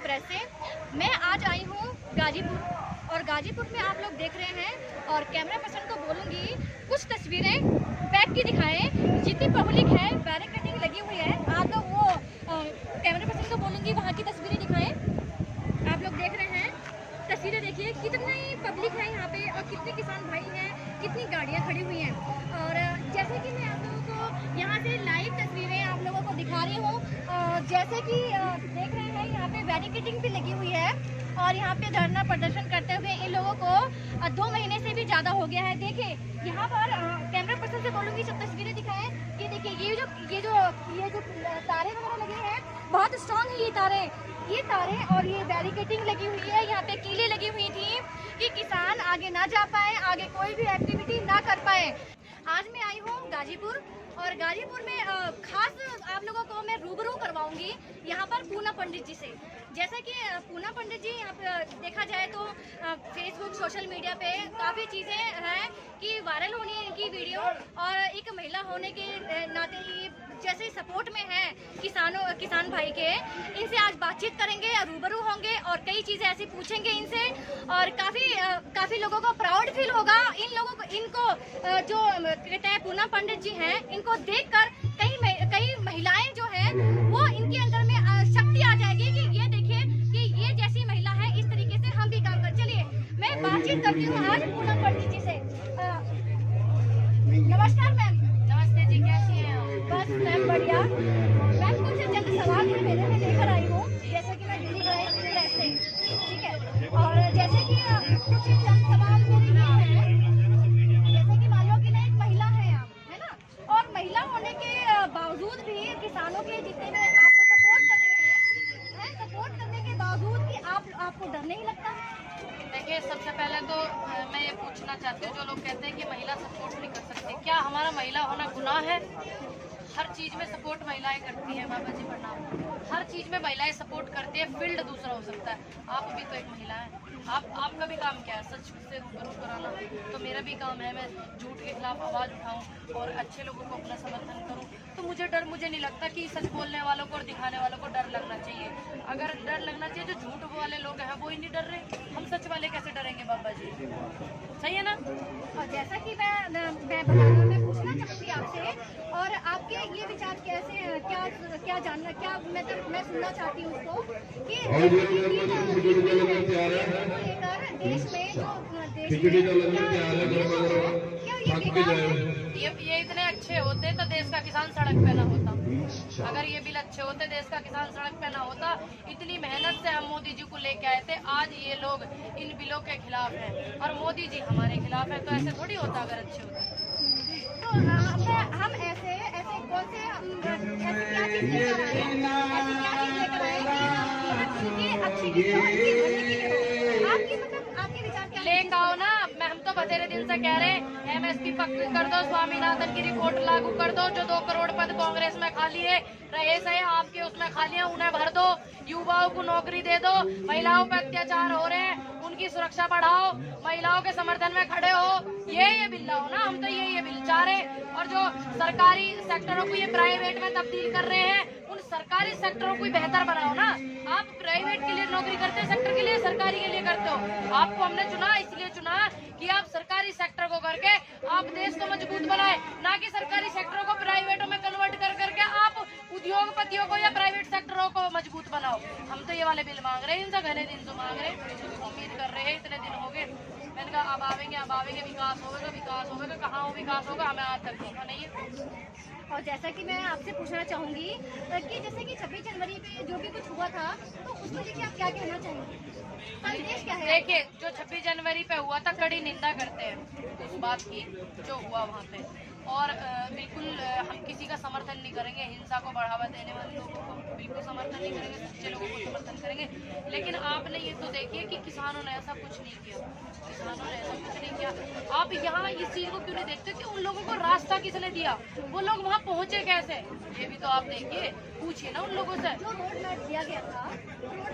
Press से। मैं आज आई हूँ गाजीपुर और गाजीपुर में आप लोग देख रहे हैं और कैमरा पर्सन को बोलूँगी कुछ तस्वीरें बैक की दिखाएं। जितनी पब्लिक है बैरिकेडिंग लगी हुई है, आप लोग वो कैमरा पर्सन को बोलूँगी वहाँ की तस्वीरें दिखाएं। आप लोग देख रहे हैं तस्वीरें, देखिए कितनी पब्लिक है यहाँ पे और कितने किसान भाई हैं, कितनी गाड़ियाँ खड़ी हुई हैं। और जैसे कि मैं आप लोगों को यहाँ से लाइव तस्वीरें आप लोगों को दिखा रही हूँ। जैसे कि देख रहे हैं यहाँ पे बैरिकेडिंग भी लगी हुई है और यहाँ पे धरना प्रदर्शन करते हुए इन लोगों को 2 महीने से भी ज़्यादा हो गया है। देखिए यहाँ पर कैमरा पर्सन से बोलूँगी सब तस्वीरें दिखाएं। ये देखिए ये जो तारे वगैरह लगे हैं, बहुत स्ट्रॉन्ग है ये तारे और ये बैरिकेडिंग लगी हुई है। यहाँ पे कीलें लगी हुई थी कि किसान आगे ना जा पाए, आगे कोई भी एक्टिविटी ना कर पाए। आज मैं आई हूँ गाजीपुर और गाजीपुर में खास आप लोगों को मैं रूबरू करवाऊंगी यहाँ पर पूना पंडित जी से। जैसे कि पूना पंडित जी यहाँ पे देखा जाए तो फेसबुक सोशल मीडिया पे काफ़ी चीज़ें हैं कि वायरल होनी है इनकी वीडियो, और एक महिला होने के नाते ही जैसे सपोर्ट में है किसान भाई के। इनसे आज बातचीत करेंगे, रूबरू होंगे और कई चीज़ें ऐसी पूछेंगे इनसे और काफ़ी लोगों को प्राउड फील होगा। इनको जो कहते हैं पूना पंडित जी हैं, इनको देखकर कई महिलाएं जो हैं वो इनके अंदर में शक्ति आ जाएगी कि ये देखिए कि ये जैसी महिला है, इस तरीके से हम भी काम कर। चलिए मैं बातचीत करती हूँ आज पूना पंडित जी से। नमस्कार मैम। नमस्ते जी, कैसी हैं आप? बस मैम बढ़िया। मैम कुछ चंद सवाल मेरे में लेकर आई हूँ, जैसे कि मैं दिल्ली प्रेस से, ठीक है। और जैसे कि कुछ चंद सवाल मेरे ये हैं, जैसे कि मान लो कि ना एक महिला है आप, है ना, और महिला होने के बावजूद भी किसानों के जितने में आपको सपोर्ट कर रही हैं, सपोर्ट करने के बावजूद भी आपको डर नहीं लगता? देखिए, सबसे पहले तो मैं ये पूछना चाहती हूँ, जो लोग कहते हैं कि महिला सपोर्ट नहीं कर सकती, क्या हमारा महिला होना गुनाह है? हर चीज़ में सपोर्ट महिलाएं करती हैं बाबा जी, प्रणाम। हर चीज़ में महिलाएं सपोर्ट करती है, फील्ड दूसरा हो सकता है। आप भी तो एक महिला है, आपका भी काम क्या है? सच से रूबरू कराना। तो मेरा भी काम है, मैं झूठ के खिलाफ आवाज़ उठाऊं और अच्छे लोगों को अपना समर्थन करूं। तो मुझे नहीं लगता कि सच बोलने वालों को और दिखाने वालों को डर लगना चाहिए। अगर डर लगना चाहिए, जो झूठ वाले लोग हैं वो ही नहीं डर रहे, हम सच वाले कैसे डरेंगे बाबा जी? सही है ना? और जैसा कि मैं पूछना चाहती आपसे, और आपके ये विचार कैसे क्या जानना, क्या मैं सुनना चाहती हूँ उसको कि लेकर देश में ये इतने अच्छे होते तो देश का किसान सड़क पे ना होता। अगर ये बिल अच्छे होते, देश का किसान सड़क पे ना होता। इतनी मेहनत से हम मोदी जी को लेके आए थे, आज ये लोग इन बिलों के खिलाफ हैं और मोदी जी हमारे खिलाफ है। तो ऐसे थोड़ी होता अगर अच्छे होते। तो हम ऐसे कौन से ऐसी क्या चीज लेकर आपके विचार क्या लेकर आओ ना। हम तो बतेरे दिन से कह रहे हैं MSP पक्की कर दो, स्वामीनाथन की रिपोर्ट लागू कर दो, जो 2 करोड़ पद कांग्रेस में खाली है रहे सही आपके उसमें खाली है, उन्हें भर दो, युवाओं को नौकरी दे दो, महिलाओं पर अत्याचार हो रहे हैं उनकी सुरक्षा बढ़ाओ, महिलाओं के समर्थन में खड़े हो। ये बिल लाओ ना, हम तो ये बिल चाह रहे हैं। और जो सरकारी सेक्टरों को ये प्राइवेट में तब्दील कर रहे हैं, उन सरकारी सेक्टरों को बेहतर बनाओ ना। आप प्राइवेट के लिए नौकरी करते हैं, सेक्टर के लिए, सरकारी के लिए करते हो। आपको हमने चुना, इसलिए चुना कि आप सरकारी सेक्टर को करके आप देश को मजबूत बनाए, ना कि सरकारी सेक्टरों को प्राइवेटों में कन्वर्ट करके आप उद्योगपतियों को या प्राइवेट सेक्टरों को मजबूत बनाओ। हम तो ये वाले बिल मांग रहे हैं, इनसे घने दिन से मांग रहे हैं, उम्मीद कर रहे हैं, इतने दिन हो गए। मैंने कहा अब आवेंगे, विकास होगा, कहाँ हो विकास होगा, हमें आज तक देखा नहीं है। और जैसा कि मैं आपसे पूछना चाहूंगी कि जैसे कि 26 जनवरी पे जो भी कुछ हुआ था, तो उसको लेके आप क्या कहना चाहेंगे? संदेश क्या है? देखिए, जो 26 जनवरी पे हुआ था, कड़ी निंदा करते हैं उस बात की जो हुआ वहाँ पे, और बिल्कुल हम किसी का समर्थन नहीं करेंगे। हिंसा को बढ़ावा देने वाले लोगों को बिल्कुल समर्थन नहीं करेंगे, सच्चे लोगों को समर्थन करेंगे। लेकिन आपने ये तो देखिए कि किसानों ने ऐसा कुछ नहीं किया। आप यहाँ इस चीज को क्यों नहीं देखते कि उन लोगों को रास्ता किसने दिया, वो लोग वहाँ पहुँचे कैसे? ये भी तो आप देखिए, पूछिए ना उन लोगों से। जो रोड मैप दिया गया था, रोड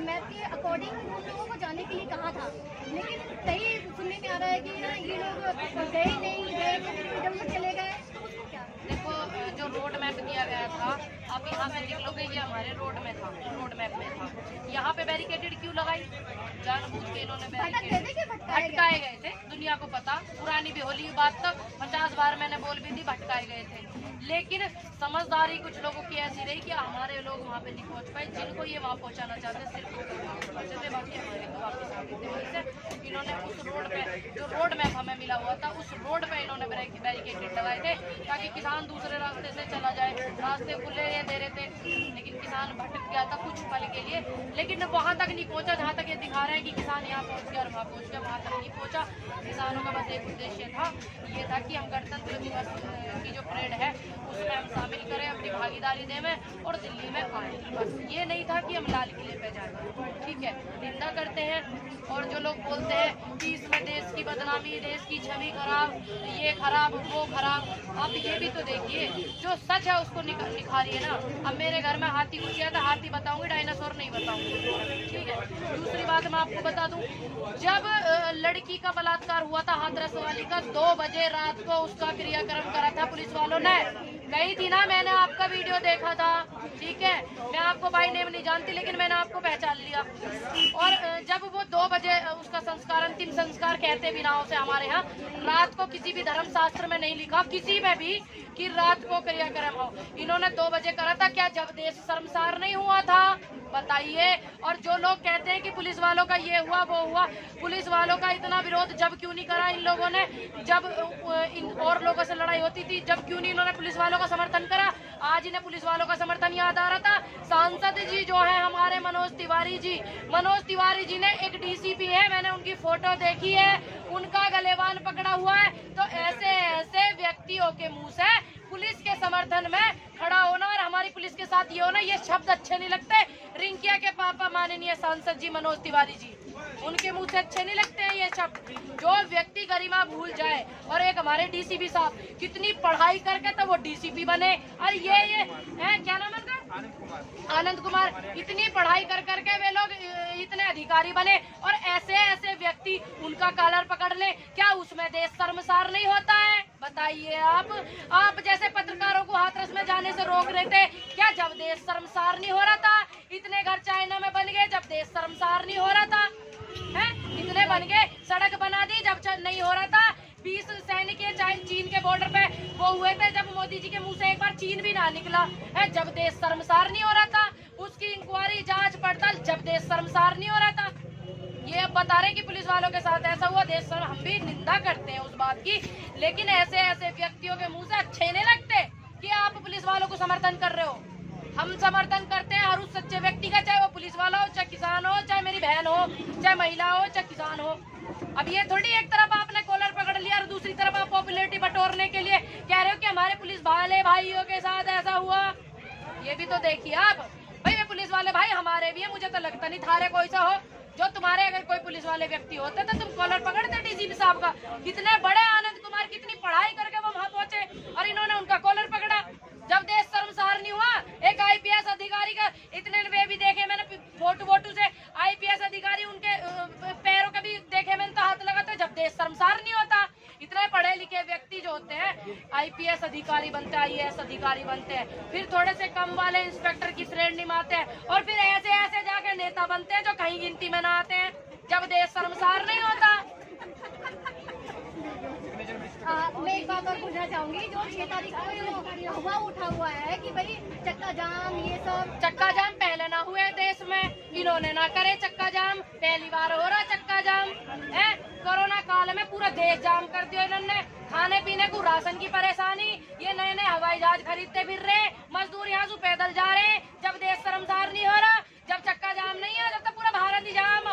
मैप के अकॉर्डिंग उन लोगों को जाने के लिए कहा था, लेकिन कई सुनने में आ रहा है कि ये लोग गए नहीं गए, चले गए। देखो, जो रोड मैप दिया गया था, आप यहाँ पे देख लोगे, ये हमारे रोड मैप में था। यहाँ पे बैरिकेटेड क्यों लगाई? जानबूझ के इन्होंने बैरिकेड भटकाए गए थे। दुनिया को पता, पुरानी बेहोली की बात तक 50 बार मैंने बोल भी दी, भटकाए गए थे। लेकिन समझदारी कुछ लोगों की ऐसी रही कि हमारे लोग वहाँ पे नहीं पहुँच पाए। जिनको ये वहाँ पहुँचाना चाहते सिर्फ पहुँचे थे, बाकी हमारे तो वापस आ गए थे। वहीं से इन्होंने उस रोड पे, जो रोड मैप हमें मिला हुआ था, उस रोड पे इन्होंने बैरिकेटेड लगाए थे ताकि किसान दूसरे रास्ते से चला जाए। रास्ते खुले दे रहे थे, लेकिन किसान भटक गया था कुछ पल के लिए, लेकिन वहाँ तक नहीं पहुँचा जहाँ तक ये दिखा रहे हैं कि किसान यहाँ पहुँच गया और वहाँ पहुँच गया। वहाँ तक नहीं पहुँचा। किसानों का बस एक उद्देश्य था, ये था कि हम गणतंत्र दिवस की जो परेड है उसमें हम शामिल करें, अपनी भागीदारी दें और दिल्ली में आए। बस ये नहीं था कि हम लाल किले पे जाए। ठीक है, निंदा करते हैं। और जो लोग बोलते हैं कि इसमें देश की बदनामी, देश की छवि खराब, ये खराब वो खराब, आप ये भी तो देखिए, जो सच है उसको निखारिए ना। अब मेरे घर में हाथी घुस गया था, हाथी बताऊंगी, डायनासोर नहीं बताऊंगी। ठीक है, दूसरी बात मैं आपको बता दूं, जब लड़की का बलात्कार हुआ था हाथरस वाली का, 2 बजे रात को उसका क्रियाक्रम करा था पुलिस वालों ने। गई थी ना, मैंने आपका वीडियो देखा था। ठीक है, मैं आपको बाई नेम नहीं जानती, लेकिन मैंने आपको पहचान लिया। और जब वो 2 बजे उसका संस्कार, अंतिम संस्कार कहते भी ना उसे हमारे यहाँ, रात को किसी भी धर्म शास्त्र में नहीं लिखा, किसी में भी, कि रात को क्रियाक्रम हो। इन्होंने 2 बजे करा था। क्या जब देश शर्मसार नहीं हुआ था? बताइए। और जो लोग कहते हैं कि पुलिस वालों का ये हुआ वो हुआ, पुलिस वालों का इतना विरोध जब क्यों नहीं करा इन लोगों ने? जब इन और लोगों से लड़ाई होती थी, जब क्यों नहीं इन्होंने पुलिस वालों का समर्थन करा? आज इन्हें पुलिस वालों का समर्थन याद आ रहा था। सांसद जी जो है हमारे मनोज तिवारी जी ने, एक डीसीपी है, मैंने उनकी फोटो देखी है, उनका गलेवान पकड़ा हुआ है। तो ऐसे व्यक्तियों के मुंह से पुलिस के समर्थन में खड़ा होना और हमारी पुलिस के साथ ये होना, ये शब्द अच्छे नहीं लगते। रिंकिया के पापा माननीय सांसद जी मनोज तिवारी जी, उनके मुंह से अच्छे नहीं लगते हैं ये शब्द। जो व्यक्ति गरिमा भूल जाए, और एक हमारे डीसीपी साहब कितनी पढ़ाई करके तो वो डीसीपी बने, और ये है क्या नाम है उनका, आनंद कुमार, इतनी पढ़ाई कर करके वे लोग इतने अधिकारी बने, और ऐसे व्यक्ति उनका कॉलर पकड़ ले, क्या उसमें देश शर्मसार नहीं होता है? बताइए आप जैसे पत्रकारों को हाथरस में जाने से रोक रहे थे, क्या जब देश शर्मसार नहीं हो रहा था? इतने घर चाइना में बन गए जब देश शर्मसार नहीं हो रहा था? हैं? इतने बन गए, सड़क बना दी जब नहीं हो रहा था। 20 सैनिक चीन के बॉर्डर पे वो हुए थे, जब मोदी जी के मुंह से एक बार चीन भी ना निकला है, जब देश शर्मसार नहीं हो रहा था। उसकी इंक्वायरी, जांच पड़ताल, जब देश शर्मसार नहीं हो रहा था। ये अब बता रहे कि पुलिस वालों के साथ ऐसा हुआ, देश शर्म, हम भी निंदा करते हैं उस बात की, लेकिन ऐसे व्यक्तियों के मुंह से अच्छे नहीं लगते कि आप पुलिस वालों को समर्थन कर रहे हो। हम समर्थन करते हैं हर उस सच्चे व्यक्ति का, चाहे वो पुलिस वाला हो, चाहे किसान हो, चाहे मेरी बहन हो, चाहे महिला हो, चाहे किसान हो। अब ये थोड़ी एक तरफ आपने कॉलर पकड़ लिया और दूसरी तरफ आप पॉपुलैरिटी बटोरने के लिए कह रहे हो कि हमारे पुलिस वाले भाइयों के साथ ऐसा हुआ। ये भी तो देखिए आप, भाई ये पुलिस वाले भाई हमारे भी है, मुझे तो लगता नहीं थारे कोई सा हो। जो तुम्हारे अगर कोई पुलिस वाले व्यक्ति होते तो तुम कॉलर पकड़ते डीसीपी साहब का। कितने बड़े आनंद कुमार, कितनी पढ़ाई करके वो वहां पहुंचे और इन्होंने उनका कॉलर पकड़ा। जब देश शर्मसार नहीं हुआ, एक आईपीएस अधिकारी का, इतने वे भी देखे मैंने फोटो से, आईपीएस अधिकारी उनके पैरों का भी देखे मैंने, तो हाथ लगाते, जब देश शर्मसार नहीं होता। इतने पढ़े लिखे व्यक्ति जो होते हैं आईपीएस अधिकारी बनते हैं, आईएएस अधिकारी बनते हैं, फिर थोड़े से कम वाले इंस्पेक्टर की श्रेणी में आते हैं, और फिर ऐसे जाके नेता बनते हैं जो कहीं गिनती में ना आते हैं, जब देश शर्मसार नहीं होता। मैं एक बात और पूछना चाहूंगी, जो 6 तारीख को जो हुआ उठा हुआ है कि भाई चक्का जाम, ये सब चक्का जाम पहले ना हुए देश में, इन्होंने ना करे चक्का जाम, पहली बार हो रहा चक्का जाम है। कोरोना काल में पूरा देश जाम कर दिया इन्होंने, खाने पीने को, राशन की परेशानी, ये नए हवाई जहाज खरीदते फिर रहे, मजदूर यहाँ से पैदल जा रहे हैं, जब देश शर्मसार नहीं हो रहा, जब चक्का जाम नहीं है, जब तक पूरा भारत ही जाम।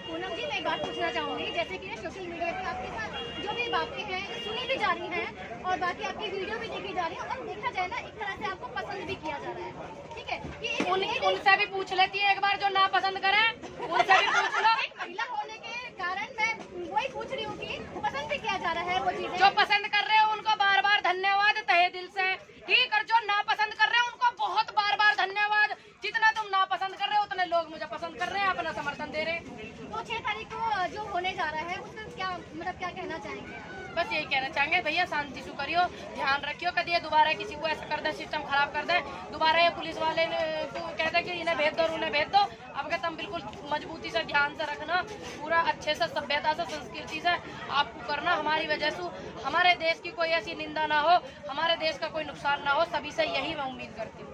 पूनम जी, मैं एक बात पूछना चाहूंगी, जैसे कि सोशल मीडिया पे आपके साथ जो भी बातें हैं सुनी भी जा रही हैं और बाकी आपकी वीडियो भी देखी जा रही है, और देखा जाए ना एक तरह से आपको पसंद भी किया जा रहा है। ठीक है, कि उनसे भी पूछ लेती है एक बार, जो ना पसंद करे उनसे भी पूछ लो। एक महिला होने के कारण मैं वही पूछ रही हूँ कि पसंद भी किया जा रहा है वो चीजें। जो पसंद कर रहे हो उनको बार बार धन्यवाद तहे दिल से, ठीक, और जो ना पसंद कर रहे हो उनको बहुत बार बार धन्यवाद। जितना तुम ना पसंद कर रहे हो उतने लोग मुझे पसंद कर रहे हैं, अपना समर्थन दे रहे हैं। तो 6 तारीख को जो होने जा रहा है उसमें क्या, मतलब क्या कहना चाहेंगे? बस यही कहना चाहेंगे भैया, शांति से करियो, ध्यान रखियो, कभी ये दोबारा किसी को ऐसा कर दे, सिस्टम खराब कर दे, दोबारा ये पुलिस वाले को कहते कि इन्हें भेज दो उन्हें भेज दो। अब कहते हम बिल्कुल मजबूती से ध्यान से रखना, पूरा अच्छे से सभ्यता से संस्कृति से आपको करना। हमारी वजह से हमारे देश की कोई ऐसी निंदा ना हो, हमारे देश का कोई नुकसान ना हो, सभी से यही मैं उम्मीद करती हूँ।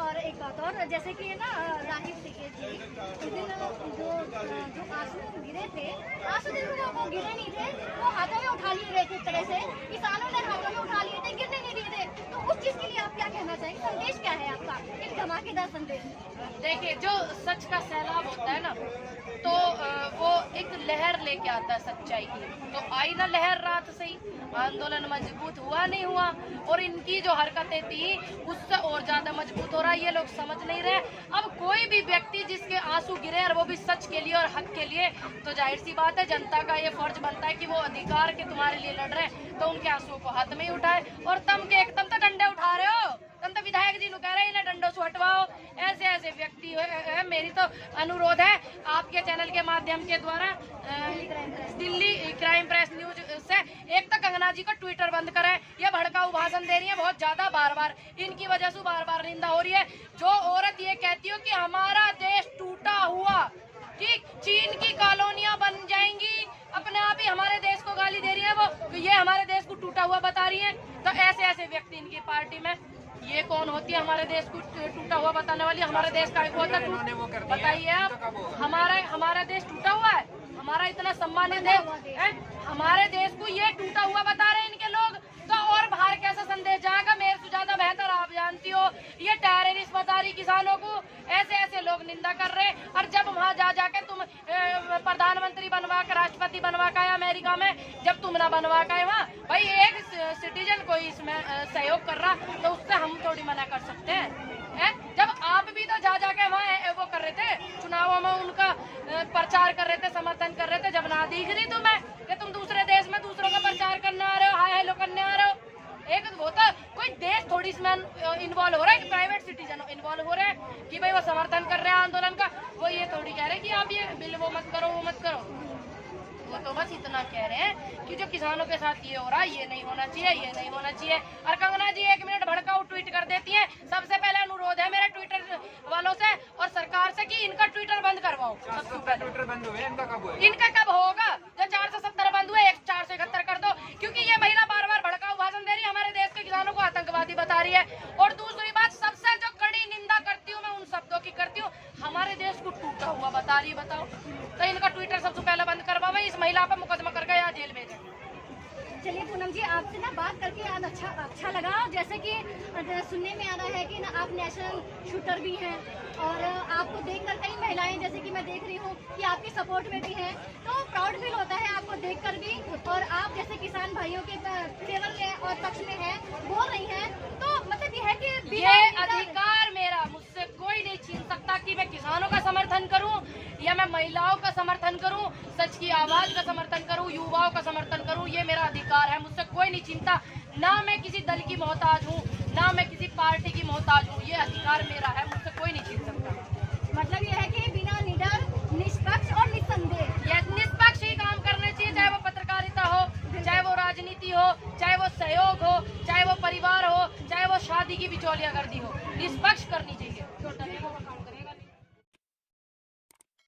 और एक बात और, जैसे कि ना राहील टिकैत जी उस दिन जो आंसू गिरे थे, आंसू दिन वो गिरे नहीं थे, वो हाथों में उठा लिए गए थे, एक तरह से किसानों ने हाथों में उठा लिए थे, गिरने नहीं दिए थे। तो उस चीज के लिए आप क्या कहना चाहेंगे, संदेश क्या है आपका, एक धमाकेदार संदेश? देखिए, जो सच का सैलाब होता है ना, तो वो एक लहर लेके आता है सच्चाई की। तो आई ना लहर रात से ही, आंदोलन मजबूत हुआ नहीं हुआ, और इनकी जो हरकतें थी उससे और ज्यादा मजबूत हो रहा है। ये लोग समझ नहीं रहे। अब कोई भी व्यक्ति जिसके आंसू गिरे और वो भी सच के लिए और हक के लिए, तो जाहिर सी बात है जनता का ये फर्ज बनता है कि वो अधिकार के तुम्हारे लिए लड़ रहे हैं, तो उनके आंसू को हाथ में ही उठाए। और तुम तो डंडे उठा रहे हो, तुम तो विधायक जी कह रहे हैं इन्हें डंडों से हटवाओ। ऐसे ऐसे व्यक्ति है। मेरी तो अनुरोध है आपके चैनल के माध्यम के द्वारा, दिल्ली क्राइम प्रेस न्यूज से, एक तो कंगना जी का ट्विटर बंद करें, ये भड़काऊ भाषण दे रही है बहुत ज्यादा, बार बार इनकी वजह से बार बार निंदा हो रही है। जो औरत ये कहती हो कि हमारा देश टूटा हुआ, ठीक, चीन की कॉलोनियां बन जाएंगी, अपने आप ही हमारे देश को गाली दे रही है वो, तो ये हमारे देश को टूटा हुआ बता रही है। तो ऐसे ऐसे व्यक्ति इनकी पार्टी में, ये कौन होती है हमारे देश को टूटा हुआ बताने वाली? हमारे देश का एक होता है, बताइए आप, हमारा देश टूटा हुआ है, हमारा इतना सम्मानित देश, हमारे देश को ये टूटा हुआ बता रहे हैं इनके लोग, तो और बाहर कैसा संदेश जाएगा? मेरे से ज्यादा बेहतर आप जानती हो, ये टेररिस्ट बता रही किसानों को, ऐसे ऐसे लोग निंदा कर रहे हैं। और जब वहाँ जाके तुम प्रधानमंत्री बनवा के, राष्ट्रपति बनवा के आए अमेरिका में, जब तुम ना बनवा के आए वहाँ, भाई एक सिटीजन कोई इसमें सहयोग कर रहा, तो उससे हम थोड़ी मना कर सकते हैं? जब आप भी तो जाके वहाँ वो कर रहे थे, चुनावों में उनका प्रचार कर रहे थे, समर्थन कर रहे थे, जब ना दिख रही तुम्हें कि तुम दूसरे देश में दूसरों का प्रचार करने आ रहे हो, हाय हेलो करने आ रहे हो। एक होता कोई देश थोड़ी इसमें इन्वॉल्व हो रहा है कि प्राइवेट सिटीजन इन्वॉल्व हो रहे हैं कि भाई वो समर्थन कर रहे हैं आंदोलन का, वो ये थोड़ी कह रहे हैं कि आप ये बिल वो मत करो वो मत करो। वो तो बस इतना कह रहे हैं कि जो किसानों के साथ ये हो रहा है ये नहीं होना चाहिए, ये नहीं होना चाहिए। और कंगना जी 1 मिनट भड़काऊ ट्वीट कर देती हैं। सबसे पहले अनुरोध है मेरे ट्विटर वालों से और सरकार से कि इनका ट्विटर बंद करवाओ। ट्विटर बंद हुए, इनका कब होगा? जब 470 बंद हुए, 471 कर दो, क्योंकि ये महिला बार बार भड़काऊ भाषण दे रही है, हमारे देश के किसानों को आतंकवादी बता रही है। और दूसरी बात, सबसे जो कड़ी निंदा करती हूँ मैं उन शब्दों की करती हूँ, हमारे देश को टूटा हुआ बता रही, बताओ। तो इनका ट्विटर सबसे पहले बंद करवाओ, इस महिला पर मुकदमा करके या जेल भेजें। चलिए पूनम जी, आपसे ना बात करके आज अच्छा लगा। जैसे कि सुनने में आ रहा है कि ना आप नेशनल शूटर भी हैं, और आपको देखकर कई महिलाएं, जैसे कि मैं देख रही हूँ कि आपकी सपोर्ट में भी हैं, तो प्राउड फील होता है आपको देखकर भी। और आप जैसे किसान भाइयों के फेवर में और पक्ष में हैं, बोल रही हैं, तो मतलब ये है कि ये अधिकार मेरा, मुझसे कोई नहीं छीन सकता कि मैं किसानों का समर्थन करूं या मैं महिलाओं का समर्थन करूं, सच की आवाज का समर्थन करूं, युवाओं का समर्थन करूं, ये मेरा अधिकार है, मुझसे कोई नहीं छीनता। ना मैं किसी दल की मोहताज हूं, ना मैं किसी पार्टी की मोहताज हूं, ये अधिकार मेरा है, मुझसे कोई नहीं छीन सकता। मतलब ये है कि बिना निडर, निष्पक्ष और निस्संदेह, ये निष्पक्ष ही काम करने चाहिए, चाहे वो पत्रकारिता हो, चाहे वो राजनीति हो, चाहे वो सहयोग हो, चाहे वो परिवार हो, चाहे वो शादी की बिचौलियागर्दी हो, निष्पक्ष करनी चाहिए।